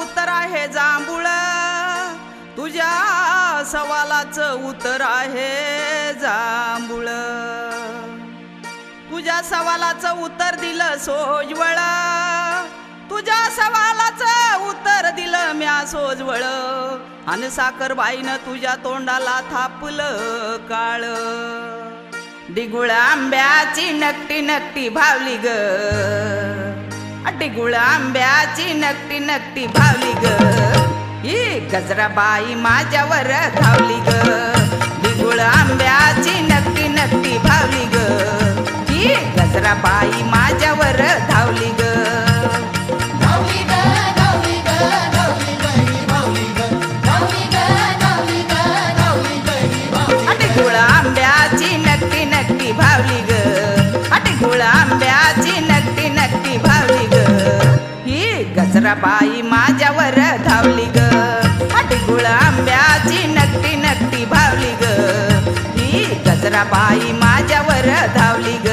उत्तर आहे जांभूळ, तुझ्या सवालाचं उत्तर आहे जांभूळ. तुझ्या सवालाचं उत्तर दिलं सोजवळ, तुझ्या सवालाचं उत्तर दिलं म्या सोजवळ. आणि साखरबाईनं तुझ्या तोंडाला थापलं काळ. डिगुळ आंब्याची नकटी नकटी भावली ग, डिगुळ आंब्याची नकटी नकटी भावली ग. ही गजराबाई माझ्यावर धावली ग, डिगुळ आंब्याची नकटी नकटी भावली ग. ही गजराबाई माझ्यावर धावली ग. डिगुळ आंब्याची नकटी नकटी भावली ग, डिगुळ आंब्याची नकटी नकटी भावली ग. ही गजराबाई माझ्यावर धावली ग, डिगुळ आंब्याची नकटी नकटी भावली ग. ही गजराबाई माझ्यावर धावली ग.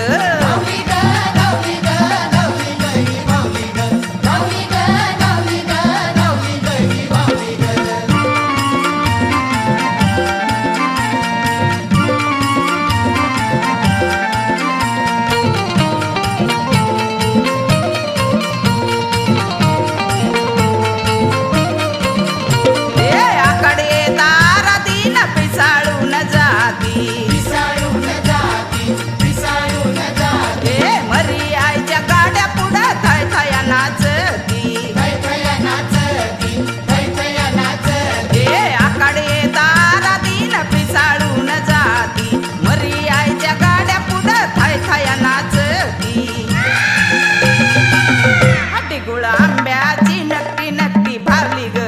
डिगुळ आंब्याची नकटी नकटी भावली ग,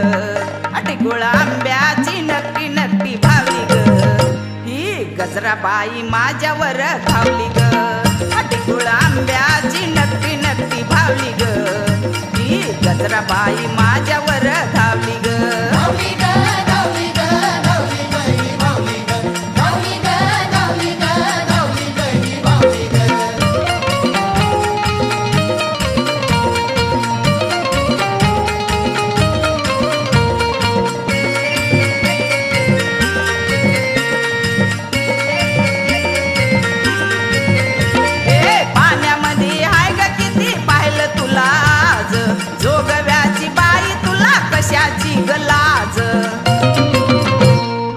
डिगुळ आंब्याची नकटी नकटी भावली ग. ही गजराबाई माझ्यावर धावली ग, डिगुळ आंब्याची नकटी नकटी भावली ग. ही गजराबाई माझ्यावर धावली ग.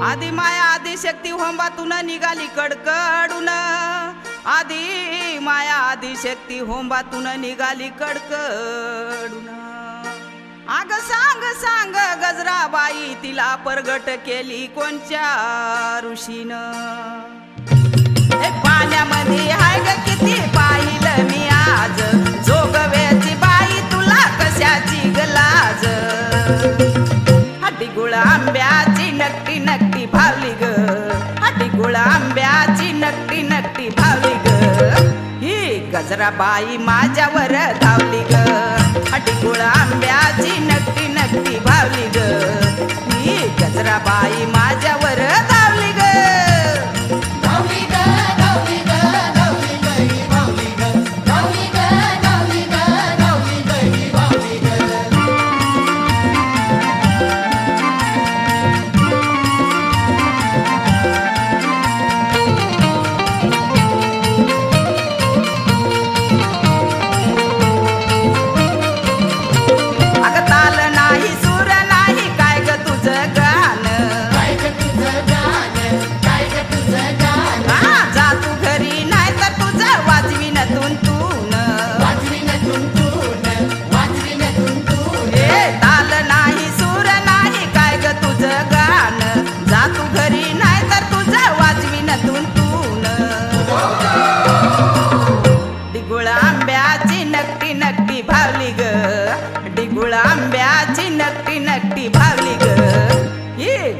आधी माया आधी शक्ती होंबातून निघाली कडकडून, आधी माया आधी शक्ती होंबातून निघाली कडकडून. आग सांग सांग गजराबाई तिला परगट केली कोणच्या ऋषीनं. पाण्यामध्ये हाय ग किती पाहिलं मी आज, जोगव्याची बाई तुला कशाची गलाज. डिगुळ आंब्याची नकटी नकटी भावली ग, डिगुळ आंब्याची नकटी नकटी भावली ग. ही गजराबाई माझ्यावर धावली ग, डिगुळ आंब्याची नकटी नकटी भावली ग. ही गजराबाई माझ्यावर धावली ग.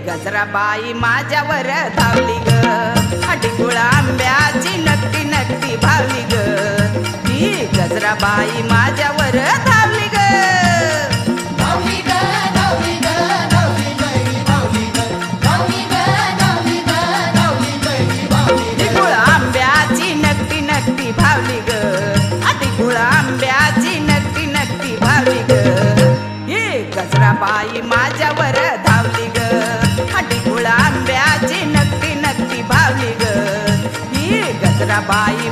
गजराबाई माझ्यावर धावली ग, डिगुळ आंब्याची नकटी नकटी भावली ग. ही गजराबाई माझ्यावर धावली ग. डिगुळ आंब्याची नकटी नकटी भावली ग, डिगुळ आंब्याची नकटी नकटी भावली ग. ही गजराबाई बाई माझ्यावर धावली ग टिकुळा आंब्याची नकटी नकटी भावली ग ही गजरा बाई